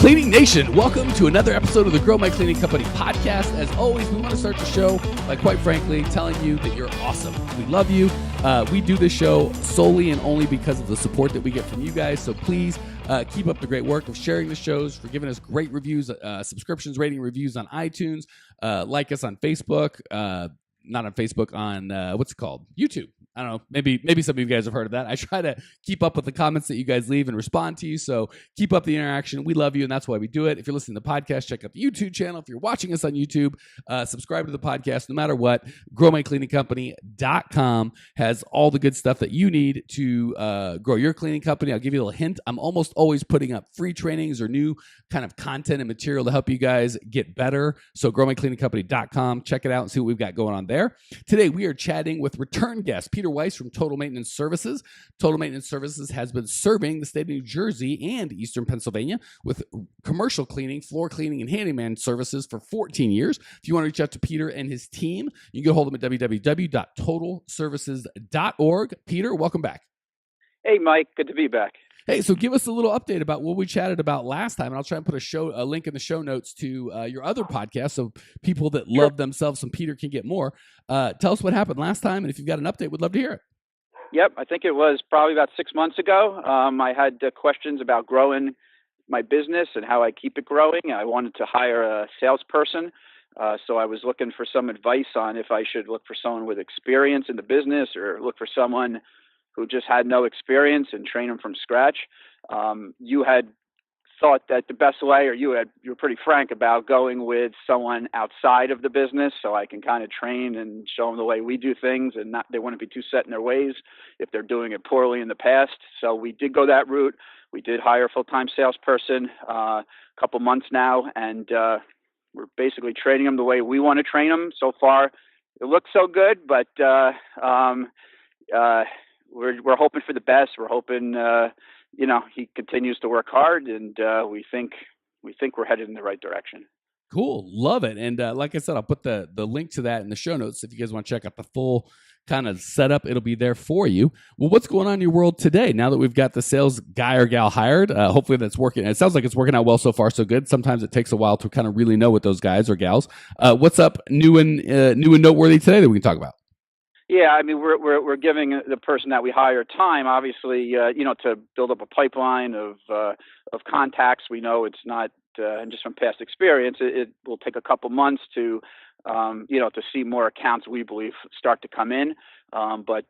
Cleaning Nation, welcome to another episode of the Grow My Cleaning Company podcast. As always, we want to start the show by, quite frankly, telling you that you're awesome. We love you. We do this show solely and only because of the support that we get from you guys. So please keep up the great work of sharing the shows, for giving us great reviews, subscriptions, rating, reviews on iTunes. Like us on Facebook. Not on Facebook, on what's it called? YouTube. I don't know. Maybe some of you guys have heard of that. I try to keep up with the comments that you guys leave and respond to you. So keep up the interaction. We love you, and that's why we do it. If you're listening to the podcast, check out the YouTube channel. If you're watching us on YouTube, subscribe to the podcast. No matter what, growmycleaningcompany.com has all the good stuff that you need to grow your cleaning company. I'll give you a little hint. I'm almost always putting up free trainings or new kind of content and material to help you guys get better. So growmycleaningcompany.com. Check it out and see what we've got going on there. Today, we are chatting with return guest Peter Weiss from Total Maintenance Services. Total Maintenance Services has been serving the state of New Jersey and Eastern Pennsylvania with commercial cleaning, floor cleaning, and handyman services for 14 years. If you want to reach out to Peter and his team, you can get a hold of them at www.totalservices.org. Peter, welcome back. Hey, Mike. Good to be back. Hey, so give us a little update about what we chatted about last time, and I'll try and put a link in the show notes to your other podcast, so people that love themselves some Peter can get more. Tell us what happened last time, and if you've got an update, we'd love to hear it. Yep, I think it was probably about 6 months ago. I had questions about growing my business and how I keep it growing. I wanted to hire a salesperson, so I was looking for some advice on if I should look for someone with experience in the business or look for someone who just had no experience and train them from scratch. You had thought that the best way, or you were pretty frank about going with someone outside of the business, so I can kind of train and show them the way we do things, and they wouldn't be too set in their ways if they're doing it poorly in the past. So we did go that route. We did hire a full-time salesperson a couple months now, and we're basically training them the way we want to train them. So far, it looks so good, but we're hoping for the best. We're hoping, he continues to work hard, and we think we're headed in the right direction. Cool. Love it. And like I said, I'll put the link to that in the show notes. If you guys want to check out the full kind of setup, it'll be there for you. Well, what's going on in your world today? Now that we've got the sales guy or gal hired, hopefully that's working. It sounds like it's working out well so far, so good. Sometimes it takes a while to kind of really know what those guys or gals. What's up new and noteworthy today that we can talk about? Yeah, I mean, we're giving the person that we hire time, obviously, to build up a pipeline of contacts. We know it's not, and just from past experience, it will take a couple months to see more accounts we believe start to come in. But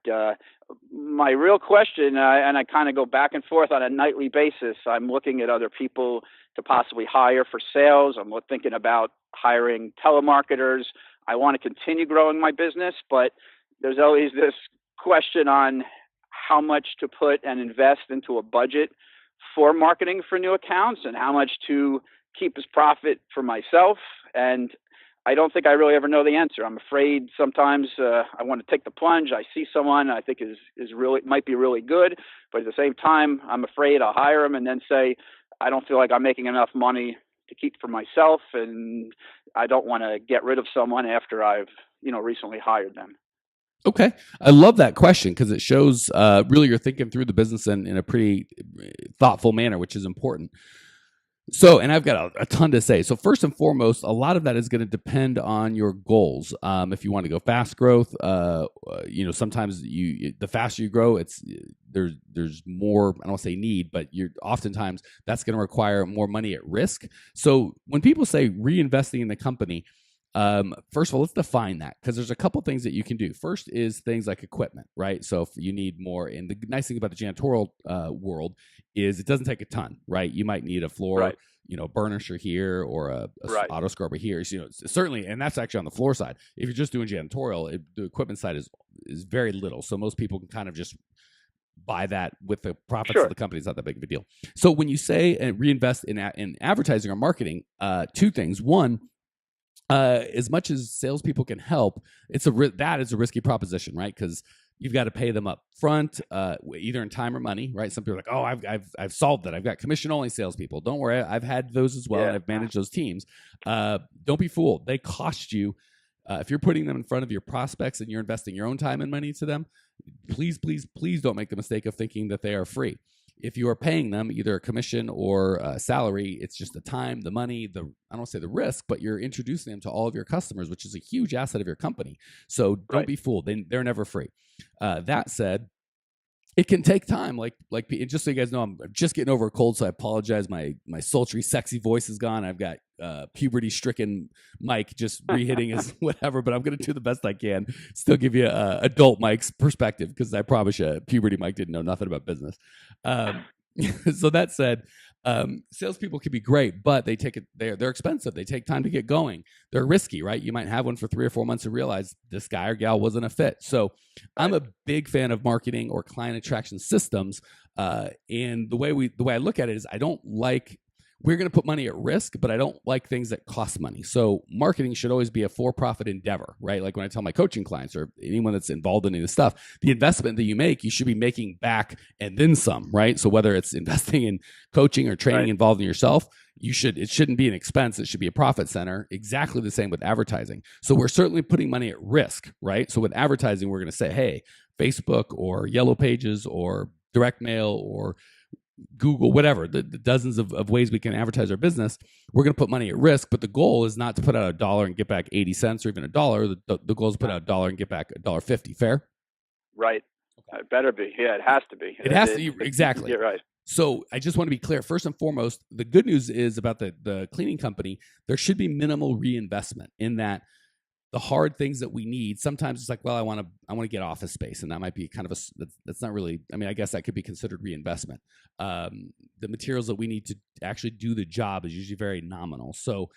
my real question, and I kind of go back and forth on a nightly basis, I'm looking at other people to possibly hire for sales. I'm thinking about hiring telemarketers. I want to continue growing my business, but there's always this question on how much to put and invest into a budget for marketing for new accounts and how much to keep as profit for myself. And I don't think I really ever know the answer. I'm afraid sometimes I want to take the plunge. I see someone I think is really might be really good, but at the same time, I'm afraid I'll hire them and then say, I don't feel like I'm making enough money to keep for myself, and I don't want to get rid of someone after I've recently hired them. Okay. I love that question because it shows really you're thinking through the business in a pretty thoughtful manner, which is important. So, and I've got a ton to say. So first and foremost, a lot of that is going to depend on your goals. If you want to go fast growth, sometimes the faster you grow, there's more, I don't want to say need, but oftentimes that's going to require more money at risk. So when people say reinvesting in the company, first of all, let's define that because there's a couple things that you can do. First is things like equipment, right? So if you need more, and the nice thing about the janitorial world is it doesn't take a ton, right? You might need a floor, burnisher here or a auto scrubber here. So, certainly, and that's actually on the floor side. If you're just doing janitorial, the equipment side is very little. So most people can kind of just buy that with the profits of the company. It's not that big of a deal. So when you say reinvest in advertising or marketing, two things. One, as much as salespeople can help, that is a risky proposition, right? Because you've got to pay them up front, either in time or money, right? Some people are like, oh, I've solved that. I've got commission only salespeople. Don't worry, I've had those as well, and I've managed those teams. Don't be fooled. They cost you. If you're putting them in front of your prospects and you're investing your own time and money to them, please don't make the mistake of thinking that they are free. If you are paying them either a commission or a salary, it's just the time, the money, I don't say the risk, but you're introducing them to all of your customers, which is a huge asset of your company. So don't be fooled. They're never free. That said, it can take time. Like just so you guys know, I'm just getting over a cold, so I apologize. My sultry, sexy voice is gone. I've got puberty-stricken Mike just re-hitting his whatever, but I'm going to do the best I can. Still give you adult Mike's perspective, because I promise you, puberty Mike didn't know nothing about business. So that said, salespeople can be great, but they're expensive. They take time to get going. They're risky, right? You might have one for 3 or 4 months and realize this guy or gal wasn't a fit. So I'm a big fan of marketing or client attraction systems. And the way I look at it is, we're going to put money at risk, but I don't like things that cost money. So marketing should always be a for-profit endeavor, right? Like when I tell my coaching clients or anyone that's involved in any of this stuff, the investment that you make, you should be making back and then some, right? So whether it's investing in coaching or training involved in yourself, it shouldn't be an expense. It should be a profit center. Exactly the same with advertising. So we're certainly putting money at risk, right? So with advertising, we're going to say, hey, Facebook or Yellow Pages or direct mail or Google, whatever, the dozens of ways we can advertise our business, we're going to put money at risk. But the goal is not to put out $1 and get back 80 cents or even $1. The goal is to put out $1 and get back $1.50. Fair? Right. Okay. It better be. Yeah, it has to be. It has to be. Exactly. You're right. So I just want to be clear. First and foremost, the good news is about the cleaning company, there should be minimal reinvestment in that. The hard things that we need, sometimes it's like, well, I want to get office space, and that might be kind of that's not really. I mean, I guess that could be considered reinvestment. The materials that we need to actually do the job is usually very nominal. So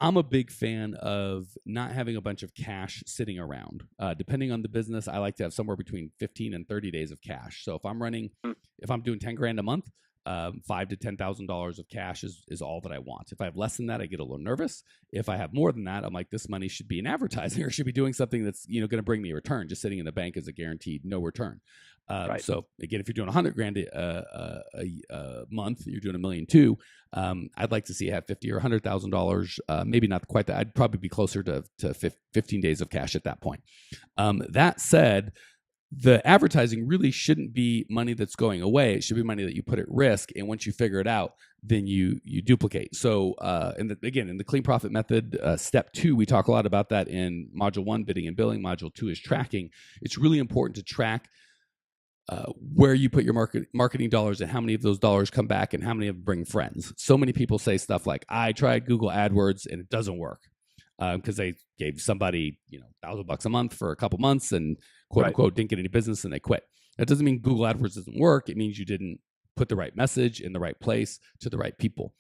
I'm a big fan of not having a bunch of cash sitting around. Depending on the business, I like to have somewhere between 15 and 30 days of cash. So if I'm doing 10 grand a month, $5,000 to $10,000 of cash is all that I want. If I have less than that, I get a little nervous. If I have more than that, I'm like, this money should be in advertising or should be doing something that's going to bring me a return. Just sitting in the bank is a guaranteed no return. So again, if you're doing 100 grand a month, you're doing $1.2 million. I'd like to see you have $50,000 or $100,000. Maybe not quite that. I'd probably be closer to 15 days of cash at that point. That said, the advertising really shouldn't be money that's going away. It should be money that you put at risk. And once you figure it out, then you duplicate. So in the clean profit method, step 2, we talk a lot about that in module 1, bidding and billing. Module 2 is tracking. It's really important to track where you put your marketing dollars and how many of those dollars come back and how many of them bring friends. So many people say stuff like, I tried Google AdWords and it doesn't work. Because they gave somebody $1,000 a month for a couple months and quote unquote didn't get any business and they quit. That doesn't mean Google AdWords doesn't work. It means you didn't put the right message in the right place to the right people.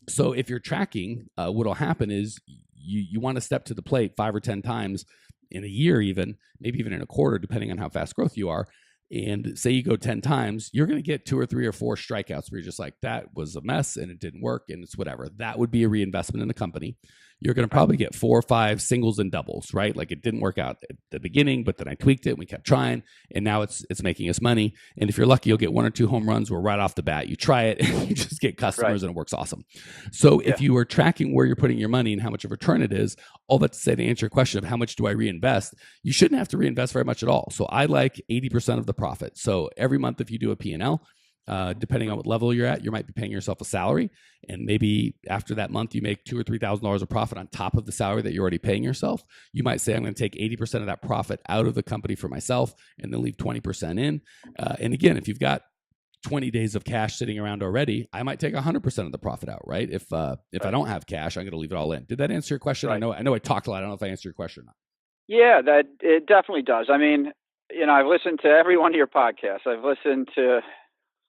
So if you're tracking, what'll happen is you want to step to the plate 5 or 10 times in a year, even maybe even in a quarter, depending on how fast growth you are. And say you go 10 times, you're going to get 2 or 3 or 4 strikeouts where you're just like, that was a mess and it didn't work and it's whatever. That would be a reinvestment in the company. You're going to probably get 4 or 5 singles and doubles, right? Like it didn't work out at the beginning, but then I tweaked it and we kept trying and now it's making us money. And if you're lucky, you'll get 1 or 2 home runs where right off the bat, you try it and you just get customers and it works awesome. So if you are tracking where you're putting your money and how much of a return it is, all that to say to answer your question of how much do I reinvest, you shouldn't have to reinvest very much at all. So I like 80% of the profit. So every month, if you do a P&L, depending on what level you're at, you might be paying yourself a salary. And maybe after that month, you make $2,000 or $3,000 of profit on top of the salary that you're already paying yourself. You might say, I'm going to take 80% of that profit out of the company for myself and then leave 20% in. And again, if you've got 20 days of cash sitting around already, I might take 100% of the profit out, right? If I don't have cash, I'm going to leave it all in. Did that answer your question? Right. I know I talked a lot. I don't know if I answered your question or not. Yeah, that it definitely does. I mean, I've listened to every one of your podcasts. I've listened to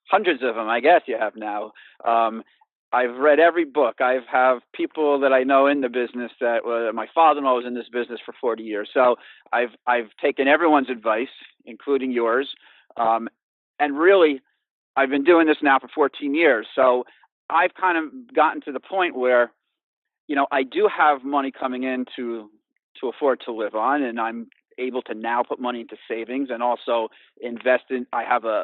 hundreds of them, I guess you have now. I've read every book. I have people that I know in the business that my father-in-law was in this business for 40 years. So I've taken everyone's advice, including yours. And really, I've been doing this now for 14 years. So I've kind of gotten to the point where, I do have money coming in to afford to live on, and I'm able to now put money into savings and also invest in. I have a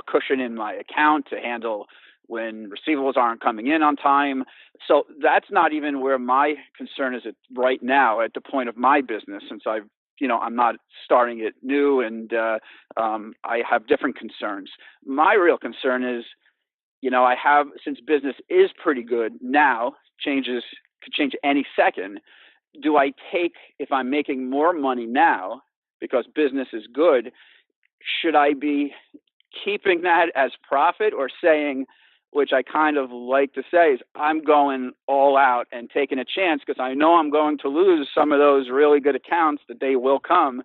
cushion in my account to handle when receivables aren't coming in on time. So that's not even where my concern is right now at the point of my business, since I've I'm not starting it new, and I have different concerns. My real concern is, since business is pretty good now, could change any second. Do I take, if I'm making more money now because business is good, should I be keeping that as profit, or saying, which I kind of like to say, is I'm going all out and taking a chance because I know I'm going to lose some of those really good accounts, that they will come.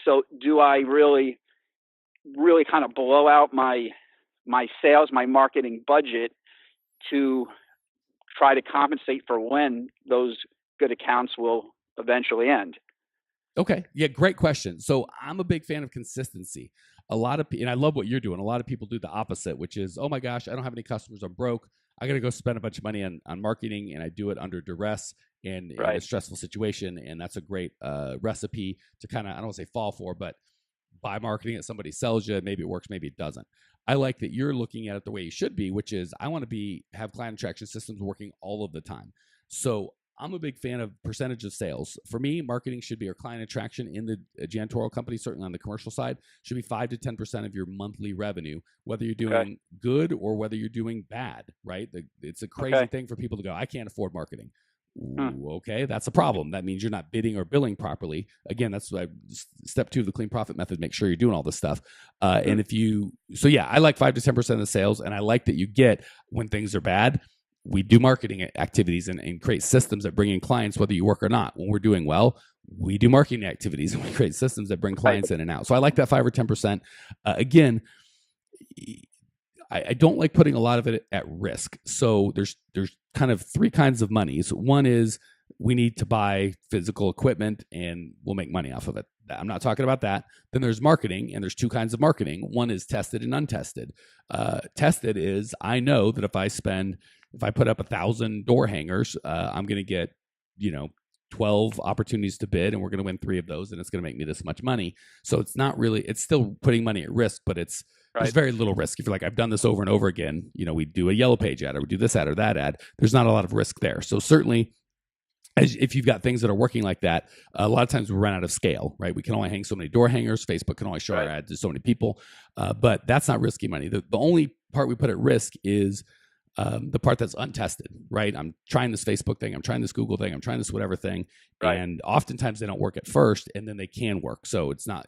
So do I really, really kind of blow out my sales, my marketing budget to try to compensate for when those good accounts will eventually end? Okay. Yeah, great question. So I'm a big fan of consistency. And I love what you're doing. A lot of people do the opposite, which is, oh my gosh, I don't have any customers. I'm broke. I got to go spend a bunch of money on marketing, and I do it under duress and in a stressful situation. And that's a great recipe to kind of, I don't want to say fall for, but buy marketing that somebody sells you. Maybe it works, maybe it doesn't. I like that you're looking at it the way you should be, which is I want to have client attraction systems working all of the time. So I'm a big fan of percentage of sales. For me, marketing should be, or client attraction in the janitorial company, certainly on the commercial side, should be 5 to 10% of your monthly revenue, whether you're doing good or whether you're doing bad, right? It's a crazy thing for people to go, I can't afford marketing. Ooh, okay, that's a problem. That means you're not bidding or billing properly. Again, that's why step 2 of the clean profit method, make sure you're doing all this stuff. And I like 5 to 10% of the sales, and I like that you get, when things are bad, we do marketing activities and create systems that bring in clients, whether you work or not. When we're doing well, we do marketing activities and we create systems that bring clients in and out. So I like that 5 or 10%. Again, I don't like putting a lot of it at risk. So there's kind of 3 kinds of monies. One is we need to buy physical equipment and we'll make money off of it. I'm not talking about that. Then there's marketing, and there's 2 kinds of marketing. One is tested and untested. Tested is, I know that if I put up 1,000 door hangers, I'm going to get, 12 opportunities to bid, and we're going to win 3 of those, and it's going to make me this much money. So it's not really, it's still putting money at risk, but there's very little risk. If you're like, I've done this over and over again, we do a yellow page ad, or we do this ad or that ad, there's not a lot of risk there. So certainly, if you've got things that are working like that, a lot of times we run out of scale, right? We can only hang so many door hangers. Facebook can only show our ad to so many people, but that's not risky money. The only part we put at risk is the part that's untested, right? I'm trying this Facebook thing, I'm trying this Google thing, I'm trying this whatever thing, and oftentimes they don't work at first, and then they can work. So it's not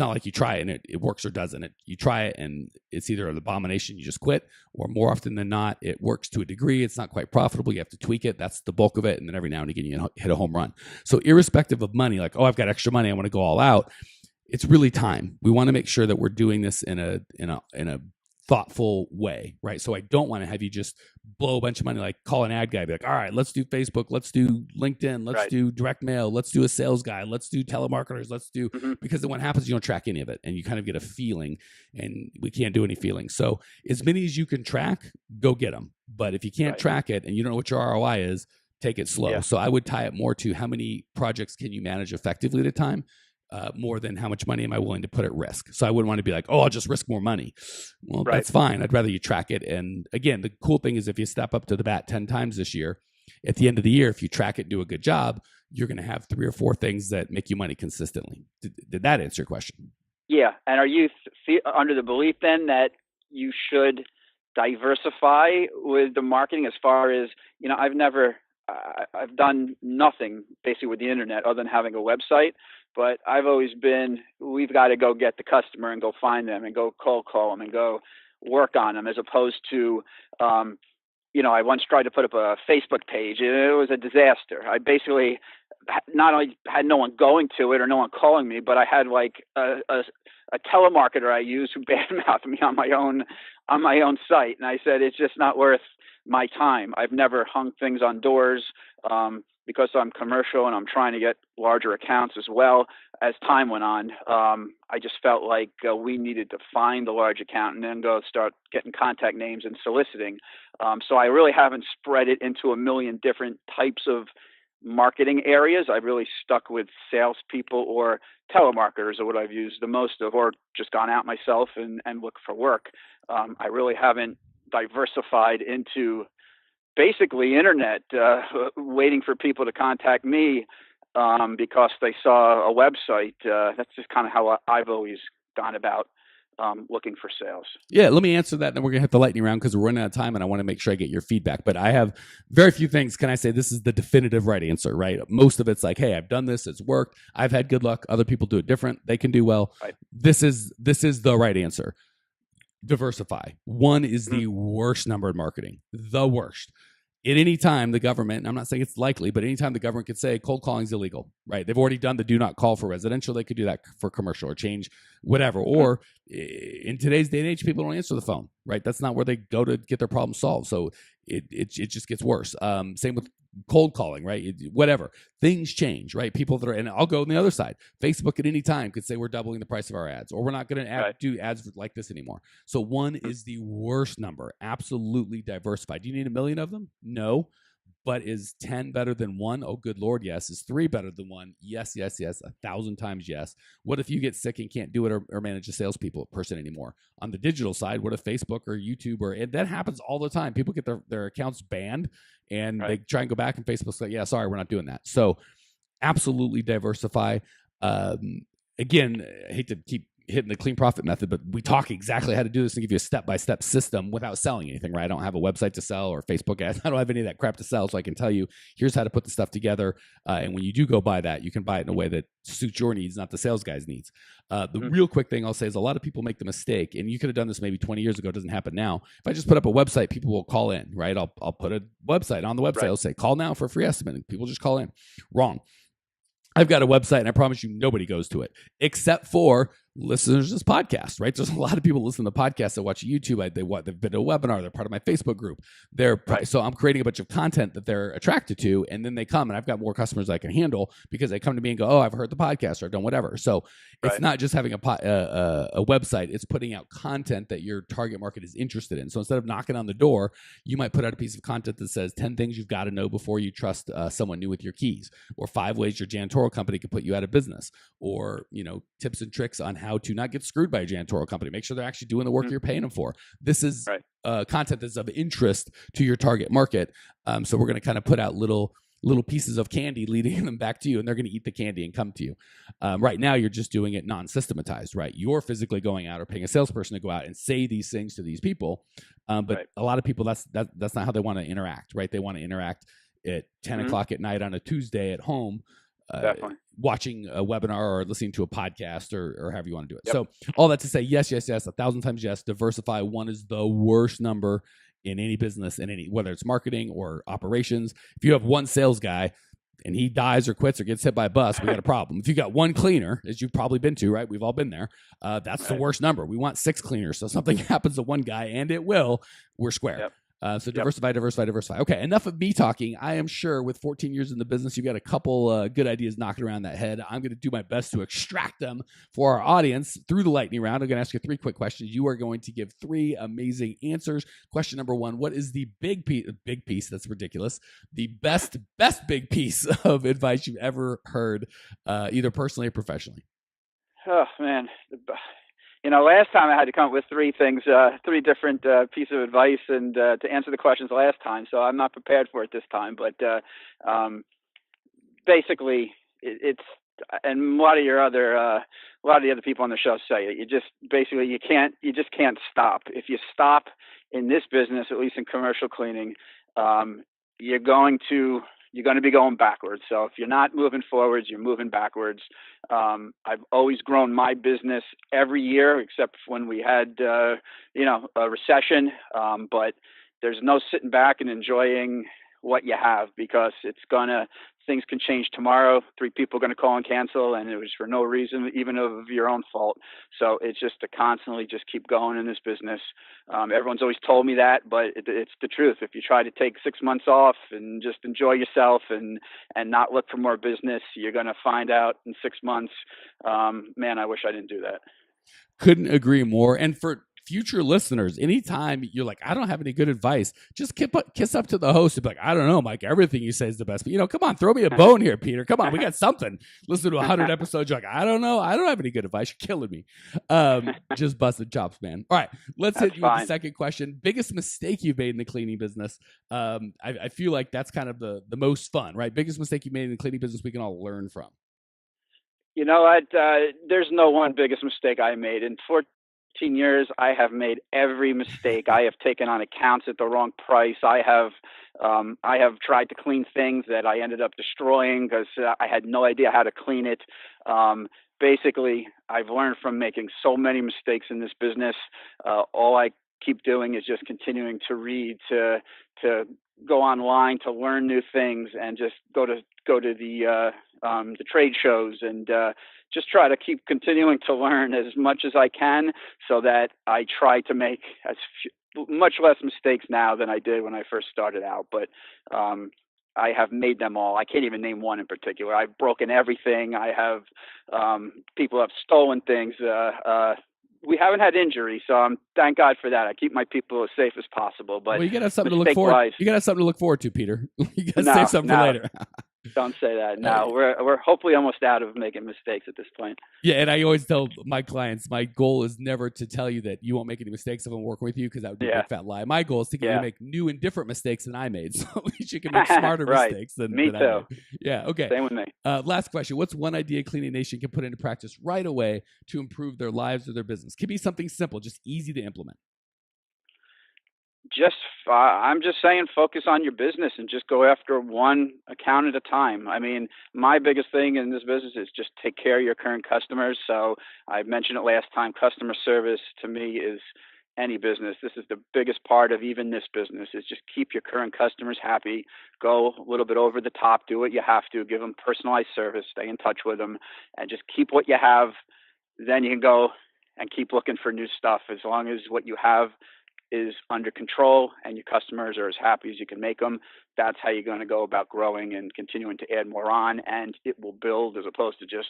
like you try it and it works or doesn't. You try it and it's either an abomination, you just quit, or more often than not, it works to a degree. It's not quite profitable. You have to tweak it. That's the bulk of it. And then every now and again, you hit a home run. So irrespective of money, like, oh, I've got extra money, I want to go all out. It's really time. We want to make sure that we're doing this in a thoughtful way, right? So I don't want to have you just blow a bunch of money, like call an ad guy, be like, all right, let's do Facebook, let's do LinkedIn, let's do direct mail, let's do a sales guy, let's do telemarketers, because then what happens, you don't track any of it, and you kind of get a feeling, and we can't do any feelings. So as many as you can track, go get them. But if you can't track it and you don't know what your ROI is, take it slow. So I would tie it more to how many projects can you manage effectively at a time, more than how much money am I willing to put at risk. So I wouldn't want to be like, oh, I'll just risk more money. Well, that's fine. I'd rather you track it. And again, the cool thing is if you step up to the bat 10 times this year, at the end of the year, if you track it and do a good job, you're going to have 3 or 4 things that make you money consistently. Did that answer your question? Yeah. And are you under the belief then that you should diversify with the marketing, as far as, I've done nothing basically with the internet other than having a website, but I've always been, we've got to go get the customer and go find them and go cold call them and go work on them, as opposed to, I once tried to put up a Facebook page. It was a disaster. I basically not only had no one going to it or no one calling me, but I had like a telemarketer I use who badmouthed me on my own site. And I said, it's just not worth my time. I've never hung things on doors because I'm commercial and I'm trying to get larger accounts as well. As time went on, I just felt like we needed to find the large account and then go start getting contact names and soliciting. So I really haven't spread it into a million different types of marketing areas. I've really stuck with salespeople or telemarketers, or what I've used the most of, or just gone out myself and looked for work. I really haven't diversified into basically internet, waiting for people to contact me. because they saw a website. That's just kind of how I've always gone about looking for sales. Yeah, let me answer that, and then we're going to hit the lightning round because we're running out of time, and I want to make sure I get your feedback. But I have very few things. Can I say this is the definitive right answer, right? Most of it's like, hey, I've done this. It's worked. I've had good luck. Other people do it different. They can do well. Right. This is the right answer. Diversify. One is the worst number in marketing. The worst. At any time, the government, and I'm not saying it's likely, but anytime the government could say cold calling is illegal, right? They've already done the do not call for residential. They could do that for commercial or change whatever. Or in today's day and age, people don't answer the phone, right? That's not where they go to get their problem solved. So it just gets worse. Same with cold calling, right? Whatever. Things change, right? People that are, and I'll go on the other side. Facebook at any time could say we're doubling the price of our ads, or we're not going to do ads like this anymore. So one is the worst number. Absolutely diversified. Do you need 1 million of them? No. But is 10 better than 1? Oh, good Lord, yes. Is 3 better than 1? Yes, yes, yes. 1,000 times yes. What if you get sick and can't do it or manage a salespeople person anymore? On the digital side, what if Facebook or YouTube and that happens all the time. People get their accounts banned and they try and go back and Facebook's like, yeah, sorry, we're not doing that. So absolutely diversify. Again, I hate to keep hitting the clean profit method, but we talk exactly how to do this and give you a step-by-step system without selling anything, right? I don't have a website to sell or Facebook ads. I don't have any of that crap to sell. So I can tell you, here's how to put the stuff together. And when you do go buy that, you can buy it in a way that suits your needs, not the sales guy's needs. The real quick thing I'll say is a lot of people make the mistake, and you could have done this maybe 20 years ago. It doesn't happen now. If I just put up a website, people will call in, right? I'll put a website on the website. I'll say, call now for a free estimate. And people just call in. Wrong. I've got a website, and I promise you nobody goes to it except for listeners to this podcast, right? There's a lot of people listen to podcasts that watch YouTube. They've been to a webinar. They're part of my Facebook group. So I'm creating a bunch of content that they're attracted to, and then they come, and I've got more customers I can handle because they come to me and go, oh, I've heard the podcast or I've done whatever. So it's not just having a website. It's putting out content that your target market is interested in. So instead of knocking on the door, you might put out a piece of content that says 10 things you've got to know before you trust someone new with your keys, or 5 ways your janitorial company can put you out of business, or tips and tricks on how to not get screwed by a janitorial company. Make sure they're actually doing the work you're paying them for. This is content that's of interest to your target market. So we're going to kind of put out little pieces of candy leading them back to you, and they're going to eat the candy and come to you. Right now, you're just doing it non-systematized, right? You're physically going out or paying a salesperson to go out and say these things to these people. But a lot of people, that's not how they want to interact, right? They want to interact at 10 o'clock at night on a Tuesday at home, watching a webinar or listening to a podcast or however you want to do it. So all that to say, yes, 1,000 times yes. Diversify. 1 is the worst number in any business, whether it's marketing or operations. If you have 1 sales guy and he dies or quits or gets hit by a bus, we got a problem. If you got 1 cleaner, as you've probably been to, right? We've all been there. That's the worst number. We want 6 cleaners. So something happens to 1 guy, and it will, we're square. So diversify. Okay, enough of me talking. I am sure with 14 years in the business, you've got a couple good ideas knocking around that head. I'm going to do my best to extract them for our audience through the lightning round. I'm going to ask you 3 quick questions. You are going to give 3 amazing answers. Question number 1, what is the big piece? That's ridiculous. The best big piece of advice you've ever heard, either personally or professionally? Oh, man. Last time I had to come up with 3 things, 3 different pieces of advice, and to answer the questions last time. So I'm not prepared for it this time. But basically, it's and a lot of the other people on the show say it. You just can't stop. If you stop in this business, at least in commercial cleaning, you're going to be going backwards. So if you're not moving forwards, you're moving backwards. I've always grown my business every year, except when we had, a recession. But there's no sitting back and enjoying what you have, because things can change tomorrow. 3 people are going to call and cancel, and it was for no reason, even of your own fault. So it's just to constantly just keep going in this business. Everyone's always told me that, but it's the truth. If you try to take 6 months off and just enjoy yourself and not look for more business, you're going to find out in 6 months, man, I wish I didn't do that. Couldn't agree more. And for future listeners, anytime you're like, I don't have any good advice, just kiss up to the host and be like, I don't know, Mike, everything you say is the best. But, come on, throw me a bone here, Peter. Come on, we got something. Listen to 100 episodes. You're like, I don't know. I don't have any good advice. You're killing me. Just busted chops, man. All right, let's hit you with the second question. Biggest mistake you've made in the cleaning business. I feel like that's kind of the most fun, right? Biggest mistake you made in the cleaning business we can all learn from. There's no one biggest mistake I made. In 14 years, I have made every mistake. I have taken on accounts at the wrong price. I have tried to clean things that I ended up destroying because I had no idea how to clean it. Basically, I've learned from making so many mistakes in this business. All I keep doing is just continuing to read, to go online, to learn new things, and just go to the trade shows and just try to keep continuing to learn as much as I can, so that I try to make much less mistakes now than I did when I first started out. But I have made them all. I can't even name one in particular. I've broken everything. I have people have stolen things. We haven't had injury, so thank God for that. I keep my people as safe as possible. But you got to have something to look forward. You got to have something to look forward to, Peter. You got to save something for later. Don't say that. No, we're hopefully almost out of making mistakes at this point. Yeah, and I always tell my clients, my goal is never to tell you that you won't make any mistakes if I'm working with you, because that would be a big fat lie. My goal is to get you to make new and different mistakes than I made, so at least you can make smarter mistakes than I made. Yeah, okay. Same with me. Last question. What's one idea Cleaning Nation can put into practice right away to improve their lives or their business? Could be something simple, just easy to implement. I'm just saying, focus on your business and just go after one account at a time. I mean, my biggest thing in this business is just take care of your current customers. So I mentioned it last time, customer service to me is any business. This is the biggest part of even this business, is just keep your current customers happy. Go a little bit over the top, do what you have to, give them personalized service, stay in touch with them, and just keep what you have. Then you can go and keep looking for new stuff. As long as what you have is under control and your customers are as happy as you can make them, that's how you're going to go about growing and continuing to add more on, and it will build as opposed to just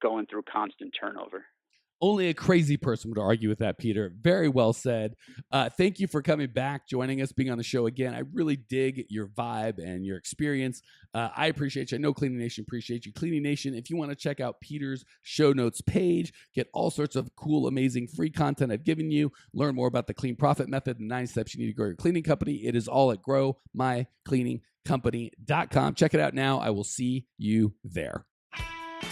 going through constant turnover. Only a crazy person would argue with that, Peter. Very well said. Thank you for coming back, joining us, being on the show again. I really dig your vibe and your experience. I appreciate you. I know Cleaning Nation appreciates you. Cleaning Nation, if you want to check out Peter's show notes page, get all sorts of cool, amazing free content I've given you, learn more about the Clean Profit Method and 9 steps you need to grow your cleaning company, it is all at growmycleaningcompany.com. Check it out now. I will see you there.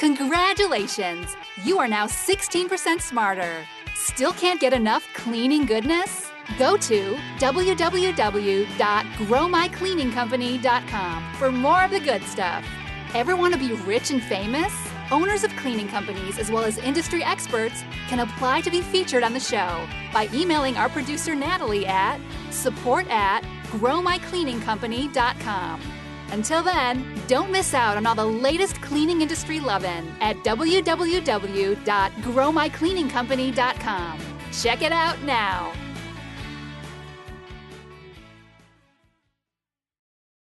Congratulations! You are now 16% smarter. Still can't get enough cleaning goodness? Go to www.growmycleaningcompany.com for more of the good stuff. Ever want to be rich and famous? Owners of cleaning companies, as well as industry experts, can apply to be featured on the show by emailing our producer Natalie at support@growmycleaningcompany.com. Until then, don't miss out on all the latest cleaning industry lovin' at www.growmycleaningcompany.com. Check it out now.